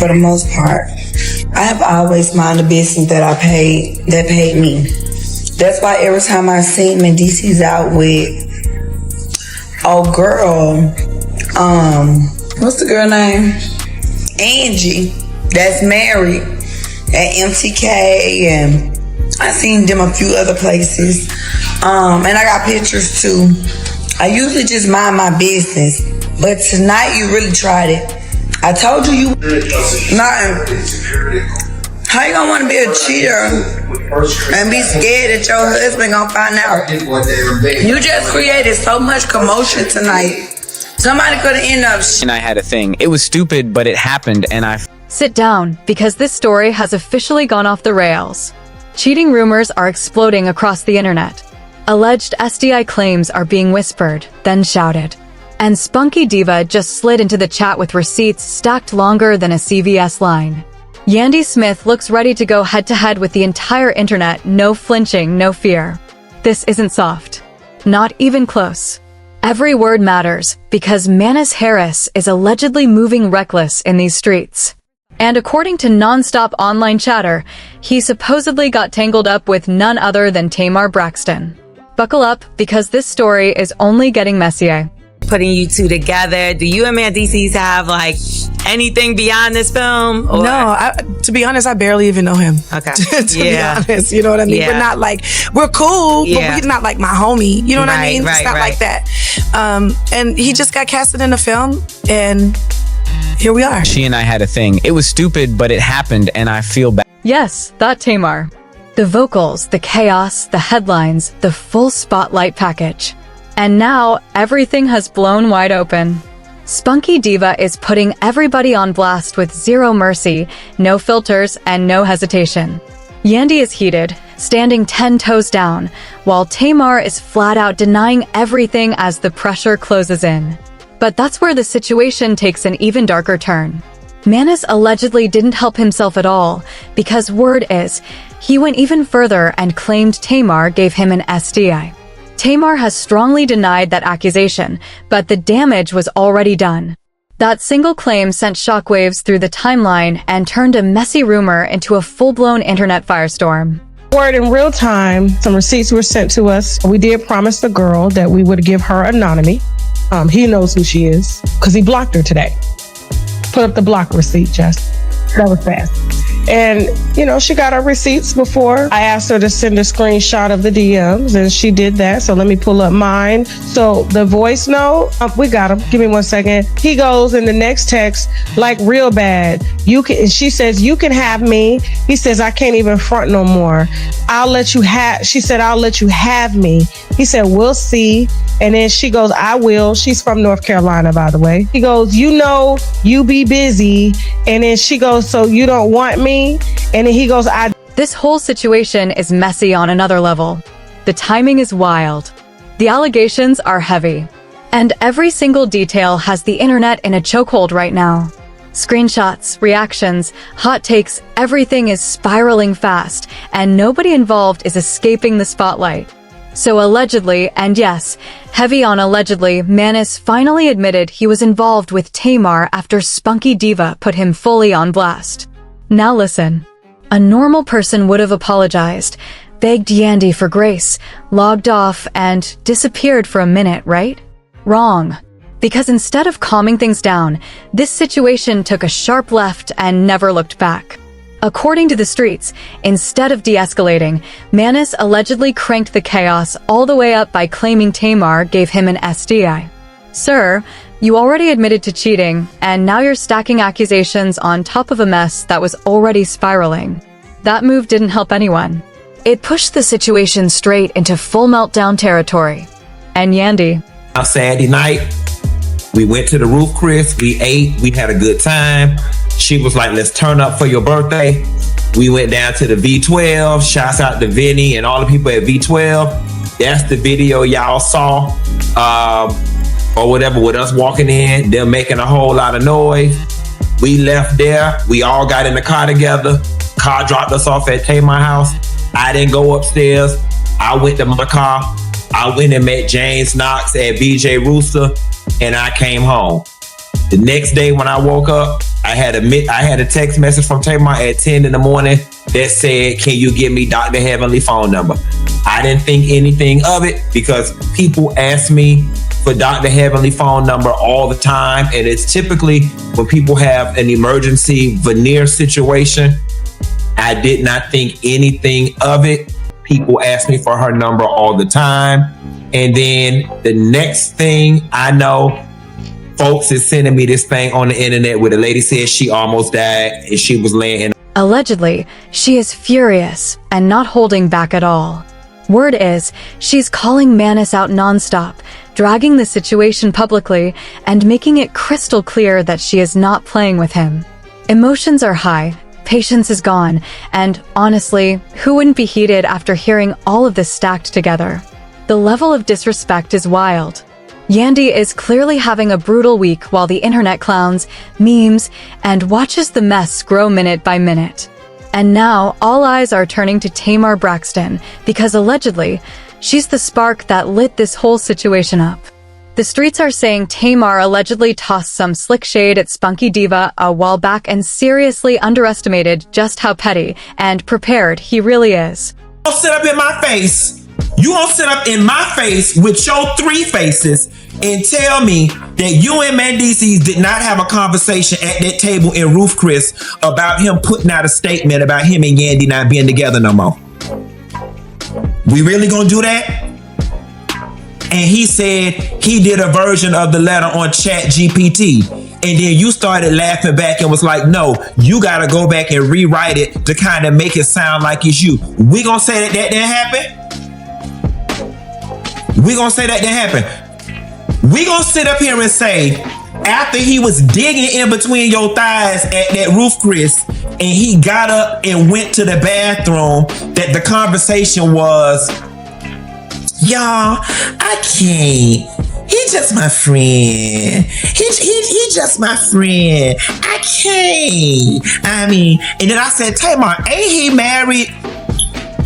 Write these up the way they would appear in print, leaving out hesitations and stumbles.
For the most part, I have always minded the business that paid me. That's why every time I see him and DC's out with, oh girl, what's the girl name? Angie, that's married at MTK, and I seen them a few other places. And I got pictures too. I usually just mind my business, but tonight you really tried it. I told you nothing. How you gonna want to be a cheater and be scared that your husband gonna find out? You just created so much commotion tonight. Somebody could have ended up. And I had a thing. It was stupid, but it happened, and I. Sit down, because this story has officially gone off the rails. Cheating rumors are exploding across the internet. Alleged SDI claims are being whispered, then shouted. And Spunky Diva just slid into the chat with receipts stacked longer than a CVS line. Yandy Smith looks ready to go head-to-head with the entire internet, no flinching, no fear. This isn't soft. Not even close. Every word matters, because Manus Harris is allegedly moving reckless in these streets. And according to non-stop online chatter, he supposedly got tangled up with none other than Tamar Braxton. Buckle up, because this story is only getting messier. Putting you two together, do you and Mandisi's have like anything beyond this film? Or? No, to be honest, I barely even know him. Okay. to be honest, you know what I mean? Yeah. We're not like, we're cool, but we're not like my homie. You know what I mean? Right, it's not like that. And he just got casted in a film, and here we are. She and I had a thing. It was stupid, but it happened, and I feel bad. Yes, that Tamar. The vocals, the chaos, the headlines, the full spotlight package. And now, everything has blown wide open. Spunky Diva is putting everybody on blast with zero mercy, no filters, and no hesitation. Yandy is heated, standing 10 toes down, while Tamar is flat out denying everything as the pressure closes in. But that's where the situation takes an even darker turn. Manus allegedly didn't help himself at all, because word is, he went even further and claimed Tamar gave him an STI. Tamar has strongly denied that accusation, but the damage was already done. That single claim sent shockwaves through the timeline and turned a messy rumor into a full-blown internet firestorm. Word in real time, some receipts were sent to us. We did promise the girl that we would give her anonymity. He knows who she is, because he blocked her today. Put up the block receipt, Jess. That was fast. And, you know, she got her receipts before. I asked her to send a screenshot of the DMs, and she did that. So let me pull up mine. So the voice note, we got him. Give me 1 second. He goes in the next text, like real bad. She says, you can have me. He says, I can't even front no more. She said, I'll let you have me. He said, we'll see. And then she goes, I will. She's from North Carolina, by the way. He goes, you know, you be busy. And then she goes, so you don't want me? And then he goes, This whole situation is messy on another level. The timing is wild. The allegations are heavy. And every single detail has the internet in a chokehold right now. Screenshots, reactions, hot takes, everything is spiraling fast, and nobody involved is escaping the spotlight. So allegedly, and yes, heavy on allegedly, Manus finally admitted he was involved with Tamar after Spunky Diva put him fully on blast. Now listen. A normal person would have apologized, begged Yandy for grace, logged off, and disappeared for a minute, right? Wrong. Because instead of calming things down, this situation took a sharp left and never looked back. According to the streets, instead of de-escalating, Manus allegedly cranked the chaos all the way up by claiming Tamar gave him an STI. Sir, you already admitted to cheating, and now you're stacking accusations on top of a mess that was already spiraling. That move didn't help anyone. It pushed the situation straight into full meltdown territory. And Yandy. On Saturday night, we went to the Roof Chris, we ate, we had a good time. She was like, let's turn up for your birthday. We went down to the V12, shouts out to Vinny and all the people at V12. That's the video y'all saw, or whatever, with us walking in, them making a whole lot of noise. We left there, we all got in the car together. Car dropped us off at Tamar house. I didn't go upstairs. I went to my car. I went and met James Knox at BJ Rooster, and I came home. The next day when I woke up, I had a text message from Tamar at 10 in the morning that said, "Can you give me Dr. Heavenly phone number?" I didn't think anything of it because people ask me for Dr. Heavenly phone number all the time, and it's typically when people have an emergency veneer situation. I did not think anything of it. People ask me for her number all the time, and then the next thing I know, folks is sending me this thing on the internet where the lady says she almost died and she was laying in. Allegedly, she is furious and not holding back at all. Word is, she's calling Manis out nonstop, dragging the situation publicly and making it crystal clear that she is not playing with him. Emotions are high, patience is gone, and honestly, who wouldn't be heated after hearing all of this stacked together? The level of disrespect is wild. Yandy is clearly having a brutal week while the internet clowns, memes, and watches the mess grow minute by minute. And now, all eyes are turning to Tamar Braxton because allegedly, she's the spark that lit this whole situation up. The streets are saying Tamar allegedly tossed some slick shade at Spunky Diva a while back and seriously underestimated just how petty and prepared he really is. You sit up in my face. You gonna sit up in my face with your 3 faces and tell me that you and Mendices did not have a conversation at that table in Roof Chris about him putting out a statement about him and Yandy not being together no more. We really gonna do that? And he said he did a version of the letter on Chat GPT. And then you started laughing back and was like, no, you gotta go back and rewrite it to kind of make it sound like it's you. We gonna say that didn't happen? We gonna say that didn't happen? We gonna sit up here and say, after he was digging in between your thighs at that Roof Chris, and he got up and went to the bathroom, that the conversation was, y'all, I can't. He just my friend. He just my friend. I can't. I mean, and then I said, Tamar, ain't he married?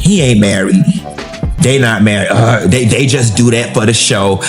He ain't married. They not married. They just do that for the show.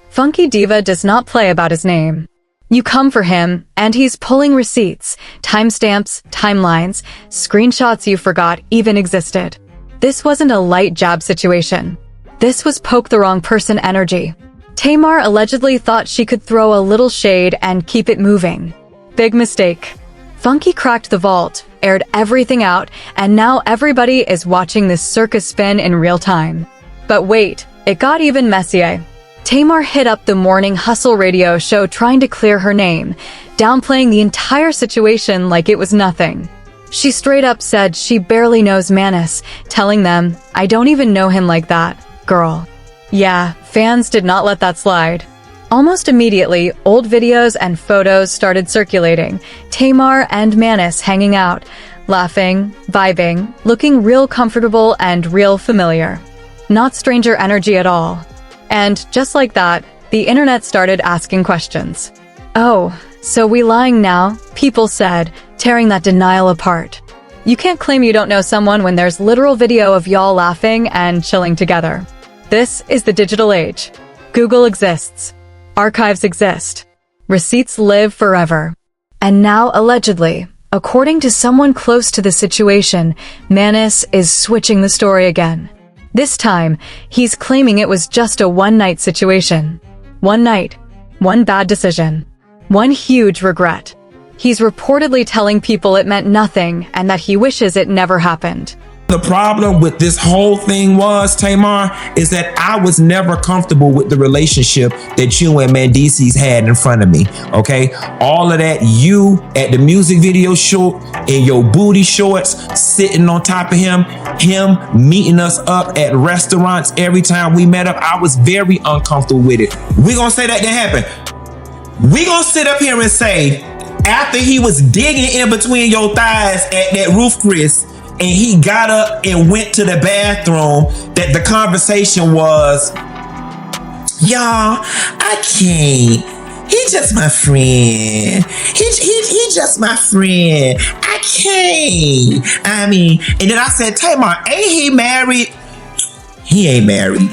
Funky Diva does not play about his name. You come for him, and he's pulling receipts, timestamps, timelines, screenshots you forgot even existed. This wasn't a light jab situation. This was poke the wrong person energy. Tamar allegedly thought she could throw a little shade and keep it moving. Big mistake. Funky cracked the vault, aired everything out, and now everybody is watching this circus spin in real time. But wait, it got even messier. Tamar hit up the morning hustle radio show trying to clear her name, downplaying the entire situation like it was nothing. She straight up said she barely knows Manis, telling them, I don't even know him like that, girl. Yeah, fans did not let that slide. Almost immediately, old videos and photos started circulating, Tamar and Manis hanging out, laughing, vibing, looking real comfortable and real familiar. Not stranger energy at all. And just like that, the internet started asking questions. Oh, so we lying now? People said, tearing that denial apart. You can't claim you don't know someone when there's literal video of y'all laughing and chilling together. This is the digital age. Google exists. Archives exist. Receipts live forever. And now, allegedly, according to someone close to the situation, Manis is switching the story again. This time, he's claiming it was just a one-night situation. One night, one bad decision, one huge regret. He's reportedly telling people it meant nothing and that he wishes it never happened. The problem with this whole thing was, Tamar, is that I was never comfortable with the relationship that you and Mendices had in front of me, okay? All of that, you at the music video shoot in your booty shorts, sitting on top of him meeting us up at restaurants every time we met up, I was very uncomfortable with it. We gonna say that didn't happen. We gonna sit up here and say, after he was digging in between your thighs at that Roof Chris, and he got up and went to the bathroom, that the conversation was, y'all, I can't. He just my friend. He just my friend. I can't. I mean, and then I said, Tamar, ain't he married? He ain't married.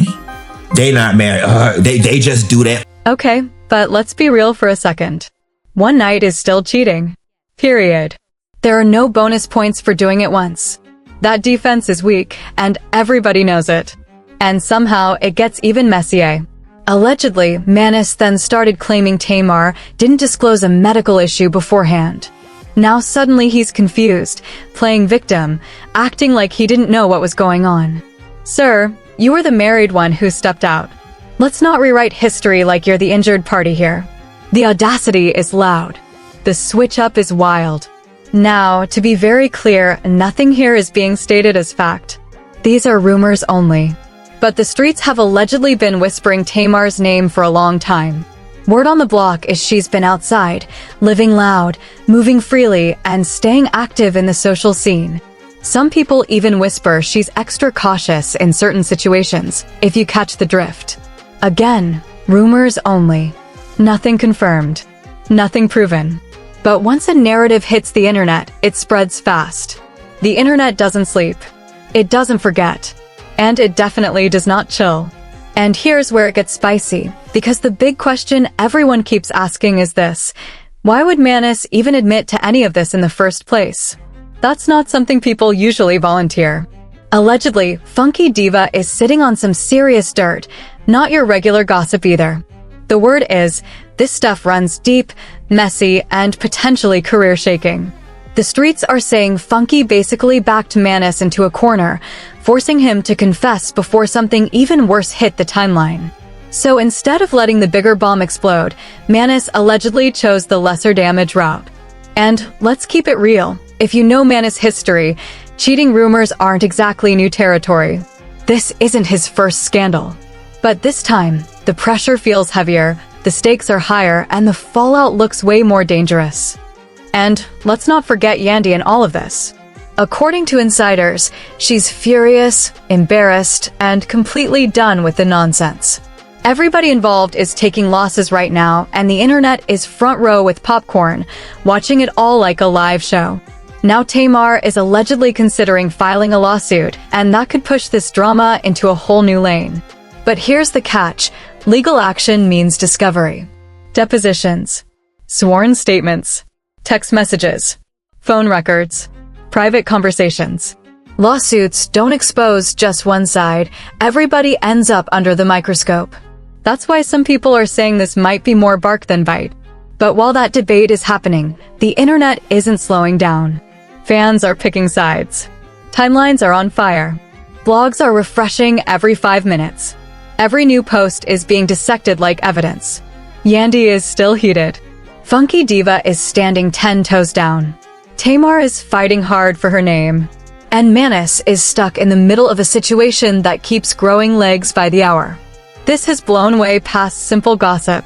They not married. They just do that. Okay, but let's be real for a second. One night is still cheating. Period. There are no bonus points for doing it once. That defense is weak, and everybody knows it. And somehow, it gets even messier. Allegedly, Manis then started claiming Tamar didn't disclose a medical issue beforehand. Now suddenly he's confused, playing victim, acting like he didn't know what was going on. Sir, you were the married one who stepped out. Let's not rewrite history like you're the injured party here. The audacity is loud. The switch-up is wild. Now, to be very clear, nothing here is being stated as fact. These are rumors only. But the streets have allegedly been whispering Tamar's name for a long time. Word on the block is she's been outside, living loud, moving freely, and staying active in the social scene. Some people even whisper she's extra cautious in certain situations, if you catch the drift. Again, rumors only. Nothing confirmed. Nothing proven. But once a narrative hits the internet, it spreads fast. The internet doesn't sleep. It doesn't forget. And it definitely does not chill. And here's where it gets spicy, because the big question everyone keeps asking is this: why would Manis even admit to any of this in the first place? That's not something people usually volunteer. Allegedly, Funky Diva is sitting on some serious dirt, not your regular gossip either. The word is, this stuff runs deep, messy, and potentially career-shaking. The streets are saying Funky basically backed Manis into a corner, forcing him to confess before something even worse hit the timeline. So instead of letting the bigger bomb explode, Manis allegedly chose the lesser damage route. And let's keep it real. If you know Manis' history, cheating rumors aren't exactly new territory. This isn't his first scandal. But this time, the pressure feels heavier, the stakes are higher, and the fallout looks way more dangerous. And let's not forget Yandy in all of this. According to insiders, she's furious, embarrassed, and completely done with the nonsense. Everybody involved is taking losses right now, and the internet is front row with popcorn, watching it all like a live show. Now Tamar is allegedly considering filing a lawsuit, and that could push this drama into a whole new lane. But here's the catch: legal action means discovery. Depositions, sworn statements, text messages, phone records, private conversations. Lawsuits don't expose just one side. Everybody ends up under the microscope. That's why some people are saying this might be more bark than bite. But while that debate is happening, the internet isn't slowing down. Fans are picking sides. Timelines are on fire. Blogs are refreshing every 5 minutes. Every new post is being dissected like evidence. Yandy is still heated. Funky Diva is standing 10 toes down. Tamar is fighting hard for her name. And Manis is stuck in the middle of a situation that keeps growing legs by the hour. This has blown way past simple gossip.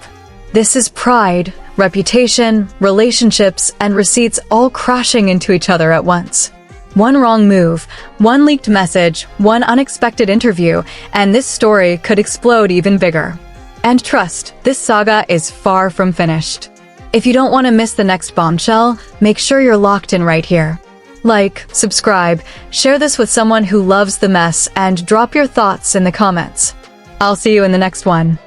This is pride, reputation, relationships, and receipts all crashing into each other at once. One wrong move, one leaked message, one unexpected interview, and this story could explode even bigger. And trust, this saga is far from finished. If you don't want to miss the next bombshell, make sure you're locked in right here. Like, subscribe, share this with someone who loves the mess, and drop your thoughts in the comments. I'll see you in the next one.